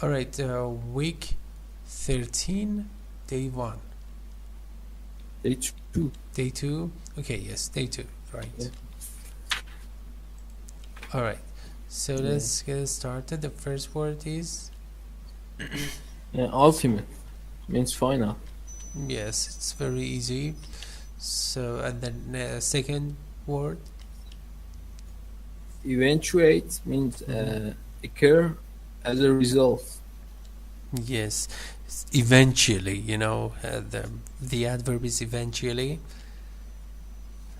All right, week 13, day 1. Day 2. Day 2? Okay, yes, day 2, right. Yeah. All right, so Yeah. let's get started. The first word is, Ultimate means final. yes, it's very easy. So, and then second word? Eventuate means occur as a result. Yes, eventually, the adverb is eventually,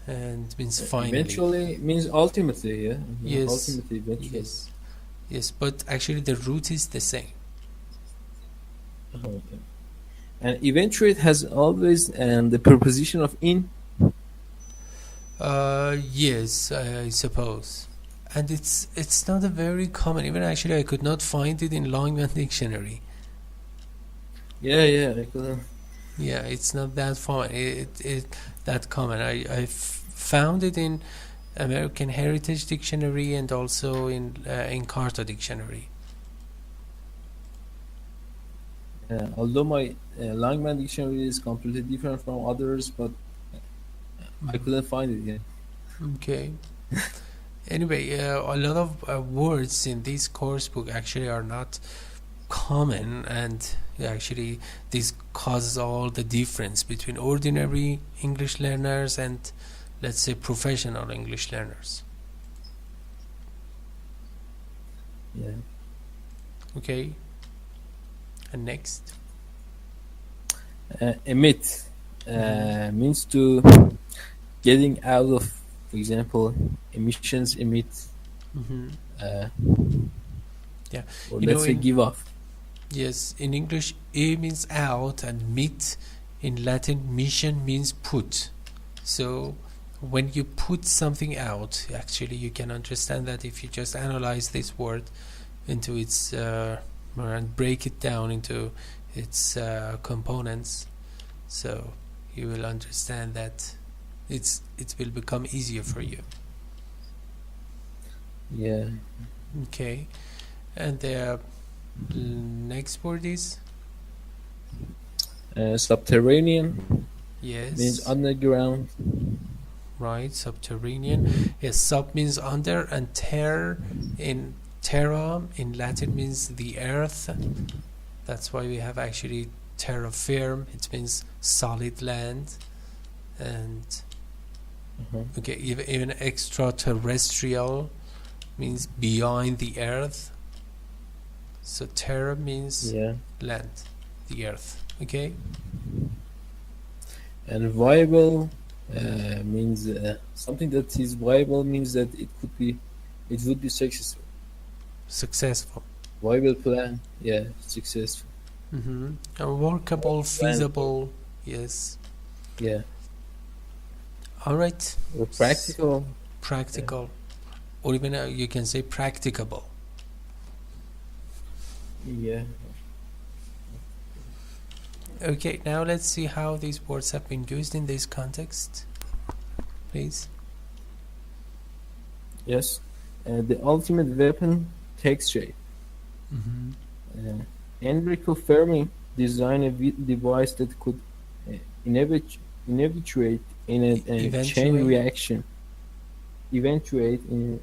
and means finally. Eventually means ultimately, yeah. Yes. Ultimately, eventually. Yes, but actually the root is the same. Okay. And eventuate has always the preposition of in. Yes, I suppose. And it's not a very common, even actually I could not find it in Longman dictionary. Yeah, I couldn't. Yeah, it's not that fun. That common. I found it in American Heritage Dictionary and also in Carta Dictionary. Although my Langman dictionary is completely different from others, but I couldn't find it yet. Okay. Anyway, a lot of words in this course book actually are not common, and actually this causes all the difference between ordinary English learners and, let's say, professional English learners. Yeah. Okay. And next? Emit means to getting out of, for example, emissions emit. Yeah. Or let's say give off. Yes, in English, e means out, and mit in Latin, mission means put. So when you put something out, actually you can understand that if you just analyze this word into its and break it down into its components, so you will understand that it will become easier for you. Yeah. Okay. And the next word is Subterranean. Yes. Means underground. Right, subterranean. Yes, sub means under, and terra in Latin means the earth. That's why we have actually terra firm. It means solid land. And okay, even extraterrestrial means behind the earth. So terra means land, the earth. Okay. And viable means something that is viable means that it would be successful. Successful. Viable plan, successful. Workable, feasible, yes. Yeah. All right. Or practical. Practical, or even you can say practicable. Yeah. Okay, now let's see how these words have been used in this context, please. Yes. The ultimate weapon takes shape. Enrico Fermi designed a device that could eventuate in a chain reaction. Eventuate in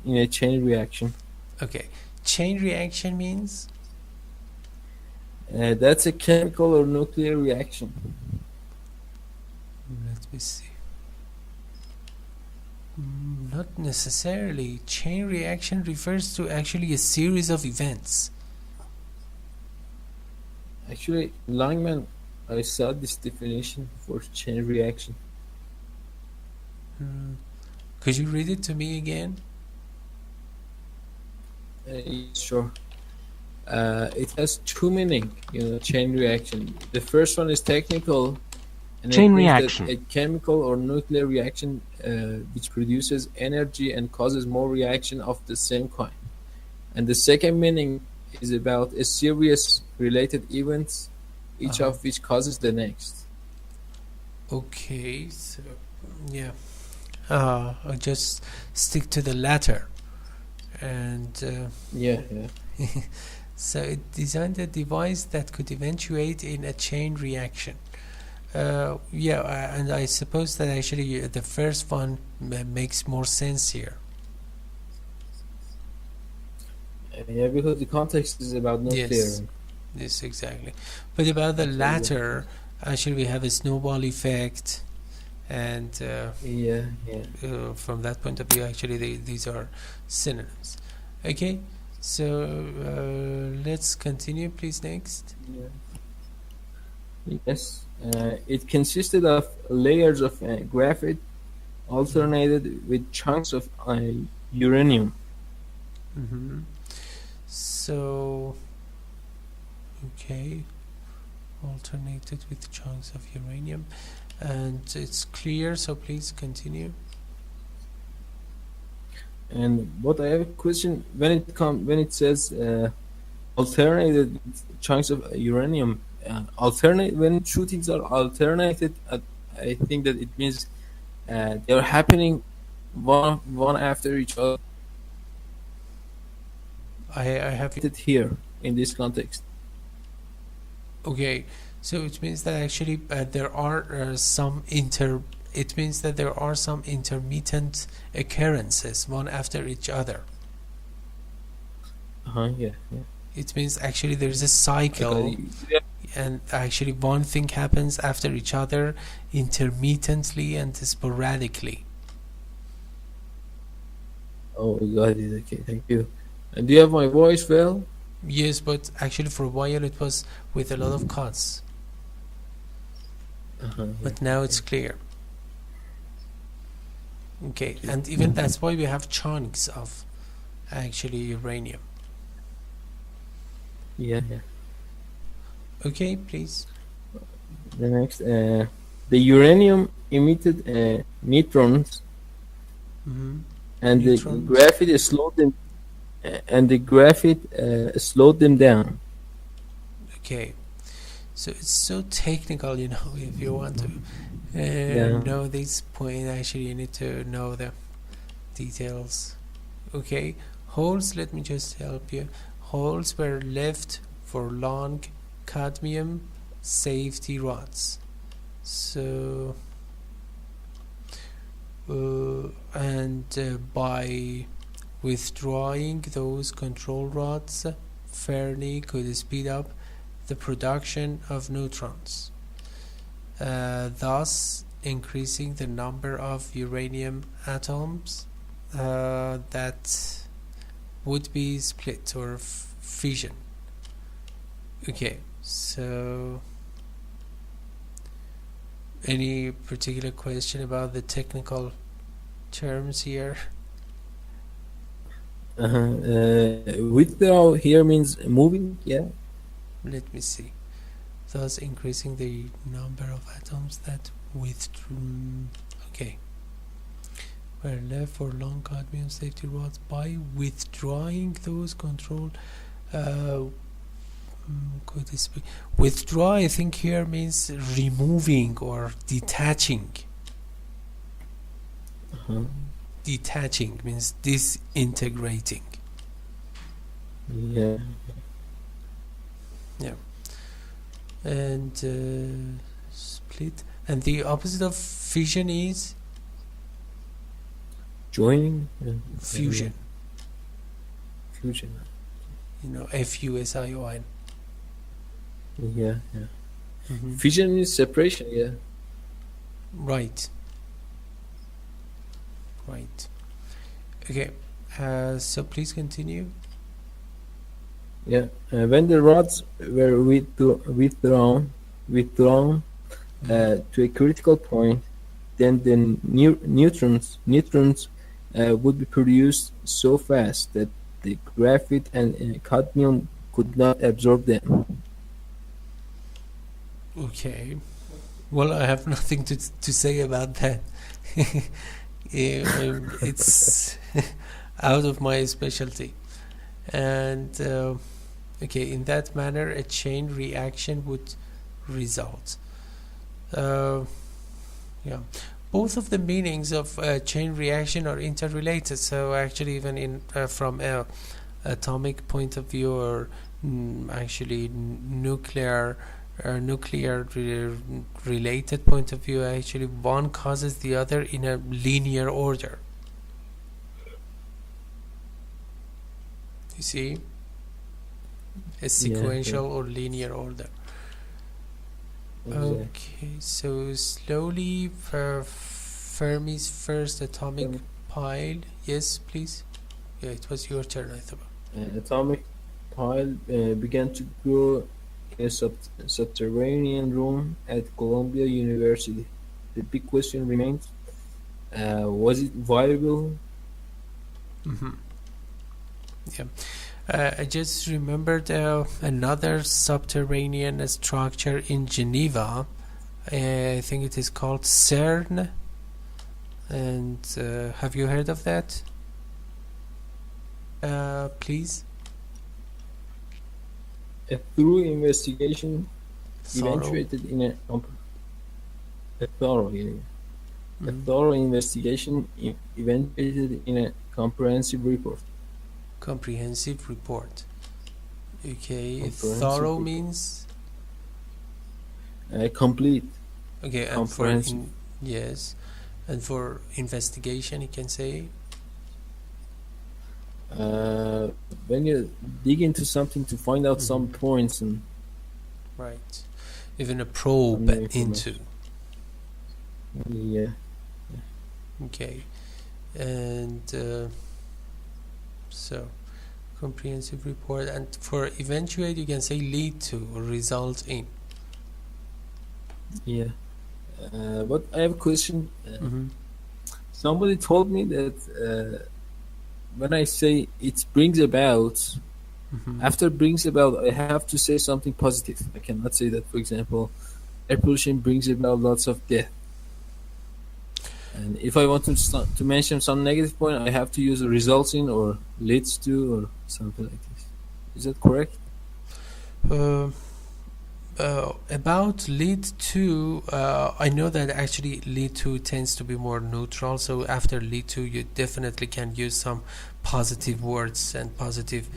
a chain reaction. Okay, chain reaction means? That's a chemical or nuclear reaction. Let me see. Not necessarily. Chain reaction refers to actually a series of events. Actually, Langman, I saw this definition for chain reaction. Could you read it to me again? Sure. It has two meanings, chain reaction. The first one is technical, and chain it means reaction. that a chemical or nuclear reaction which produces energy and causes more reaction of the same kind. And the second meaning is about a series related events, each of which causes the next. Okay, so yeah, I'll just stick to the latter, and yeah. So it designed a device that could eventuate in a chain reaction. And I suppose that actually the first one makes more sense here. Yeah, because the context is about nuclear. Yes, exactly. But about the latter, actually we have a snowball effect, and from that point of view, actually these are synonyms. Okay, so let's continue, please. Next. Yes, it consisted of layers of graphite alternated with chunks of uranium. So, okay, alternated with chunks of uranium, and it's clear, so please continue. And what I have a question, when it says alternated with chunks of uranium, when two things are alternated, I think that it means they are happening one after each other. I have it here in this context. Okay, so it means that actually there are some intermittent occurrences one after each other. Yeah. It means actually there's a cycle, and actually one thing happens after each other intermittently and sporadically. Oh, got it. Okay, thank you. And do you have my voice well? Yes, but actually for a while it was with a lot of cuts. But now it's clear. Okay, and even that's why we have chunks of actually uranium. Yeah. Okay, please. The next, the uranium emitted neutrons, and the graphite slowed them. And the graphite slowed them down. Okay, so it's so technical, if you want to know this point, actually you need to know the details. Okay, holes, let me just help you. Holes were left for long cadmium safety rods. So by withdrawing those control rods, Fermi could speed up the production of neutrons, thus increasing the number of uranium atoms that would be split or fission. Okay, so any particular question about the technical terms here? Withdraw here means moving, yeah. Let me see. Thus increasing the number of atoms that withdrew. Okay. Were left for long cadmium safety rods by withdrawing those control. Could this be? Withdraw, I think here means removing or detaching. Detaching means disintegrating. Yeah. And split. And the opposite of fission is joining. Fusion. Fusion. FUSION. Yeah. Fission is separation. Yeah. Right. Okay. So please continue. Yeah. When the rods were withdrawn to a critical point, then the neutrons would be produced so fast that the graphite and cadmium could not absorb them. Okay. Well, I have nothing to say about that. It's out of my specialty. And okay, in that manner a chain reaction would result. Both of the meanings of chain reaction are interrelated, so actually even from atomic point of view or actually nuclear related point of view, actually one causes the other in a linear order. You see, a sequential or linear order. Exactly. Okay, so slowly Fermi's first atomic pile. Yes, please. Yeah, it was your turn, I thought. Atomic pile began to grow in a subterranean room at Columbia University. The big question remains: was it viable? Mm-hmm. Yeah. I just remembered another subterranean structure in Geneva. I think it is called CERN. And have you heard of that? Please. A thorough investigation Thorough. eventuated in a thorough, yeah. A Mm. thorough investigation eventuated in a comprehensive report. Comprehensive report. Okay, Comprehensive thorough report. means Complete. okay, and for Comprehensive. yes, and for investigation, you can say When you dig into something to find out some points and right, even a some probe new into. information. Yeah. Okay, and so comprehensive report, and for eventuate, you can say lead to or result in. Yeah. But I have a question. Mm-hmm. Somebody told me that when I say it brings about, Mm-hmm. after brings about, I have to say something positive. I cannot say that, for example, air pollution brings about lots of death. And if I want to mention some negative point, I have to use results in or leads to or something like this. Is that correct? About lead to, I know that actually lead to tends to be more neutral, so after lead to you definitely can use some positive words and positive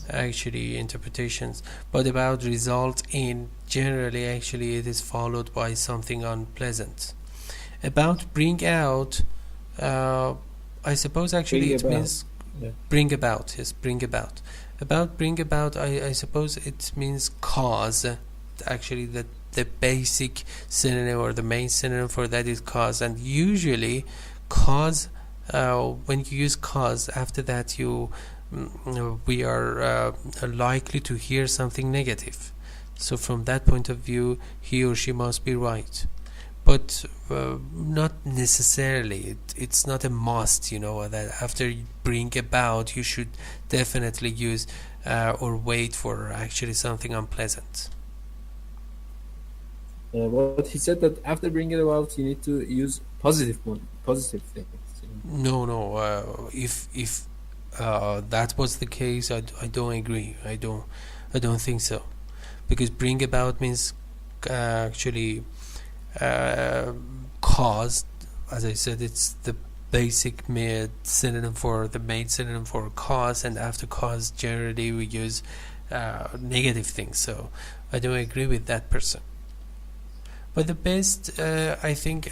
actually interpretations, but about result in, generally actually it is followed by something unpleasant. About bring out, I suppose actually Bring it about. means Yeah. bring about. Yes, bring about. About bring about, I suppose it means cause. Actually, the basic synonym or the main synonym for that is cause, and usually cause, when you use cause, after that we are likely to hear something negative. So from that point of view, he or she must be right, but not necessarily. It's not a must, that after you bring about you should definitely use or wait for actually something unpleasant. But he said that after bringing it about, you need to use positive things. No. If that was the case, I don't agree. I don't think so, because bring about means actually cause. As I said, it's the basic synonym for the main synonym for cause, and after cause generally we use negative things. So I don't agree with that person. But the best, I think,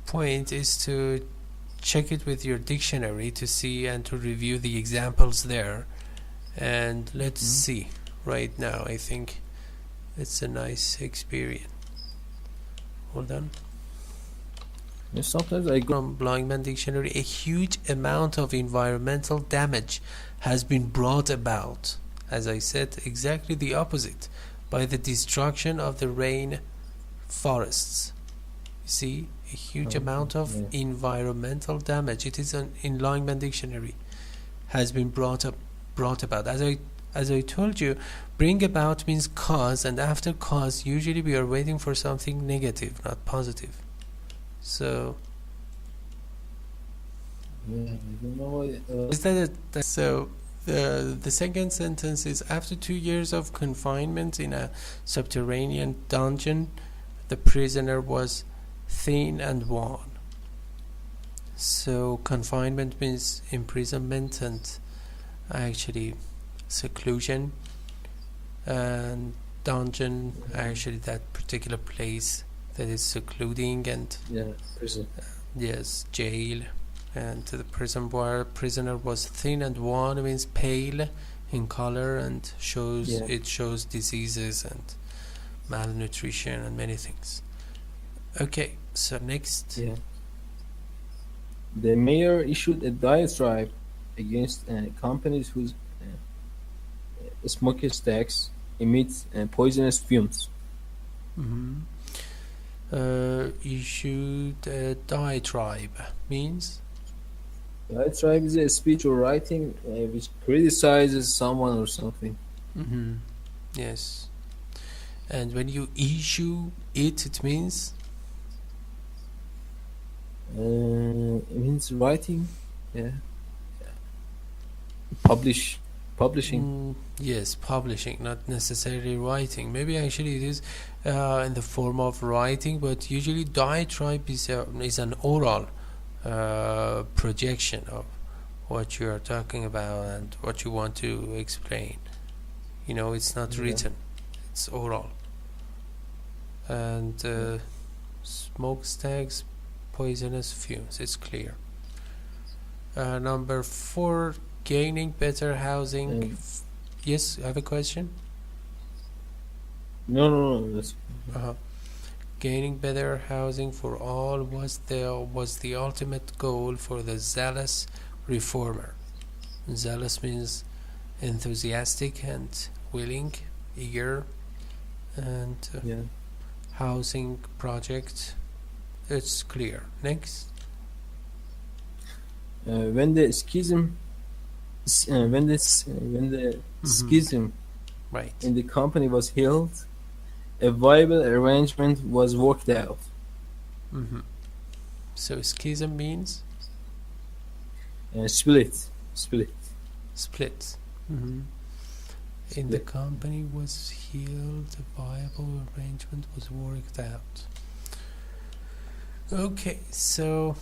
point is to check it with your dictionary to see and to review the examples there. And let's see. Right now, I think it's a nice experience. Hold on. Sometimes I go. From Blindman Dictionary, a huge amount of environmental damage has been brought about. As I said, exactly the opposite, by the destruction of the rain forests. You see, a huge amount of environmental damage. It is in Langman Dictionary. Has been brought about. As I told you, bring about means cause, and after cause, usually we are waiting for something negative, not positive. So I don't know. is that so? The second sentence is, after 2 years of confinement in a subterranean dungeon, the prisoner was thin and wan. So confinement means imprisonment, and actually seclusion, and dungeon actually that particular place that is secluding, and Yeah, prison. yes, jail. And the prisoner was thin, and one means pale in color, and Yeah, shows diseases and malnutrition and many things. Okay, so next. yeah. The mayor issued a diatribe against companies whose smokestacks emit poisonous fumes. hmm Issued a diatribe means. Diatribe is a speech or writing which criticizes someone or something. Yes, and when you issue it, it means. It means writing. Yeah, publish, publishing. Yes, publishing, not necessarily writing. Maybe actually it is in the form of writing, but usually diatribe is an oral projection of what you are talking about and what you want to explain. It's not Yeah, written, it's oral. And smokestacks, poisonous fumes, it's clear. Number 4, gaining better housing. and Yes, I have a question. no. That's uh Gaining better housing for all was the ultimate goal for the zealous reformer. Zealous means enthusiastic and willing, eager, and yeah. housing project. It's clear. Next. When the schism, when the schism Right. in the company was healed, a viable arrangement was worked out. hmm So schism means Split. split. hmm In the Split. company was healed, a viable arrangement was worked out. Okay, so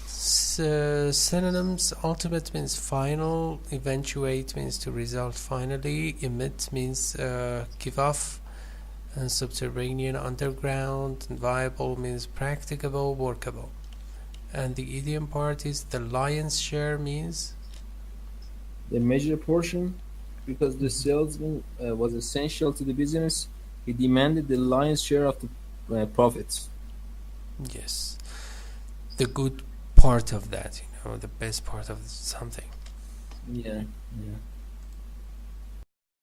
synonyms: ultimate means final, eventuate means to result finally, emit means give off, and subterranean, underground, and viable means practicable, workable. And the idiom part is the lion's share means. The major portion, because the salesman was essential to the business, he demanded the lion's share of the profits. Yes, the good part of that, the best part of something. Yeah, yeah.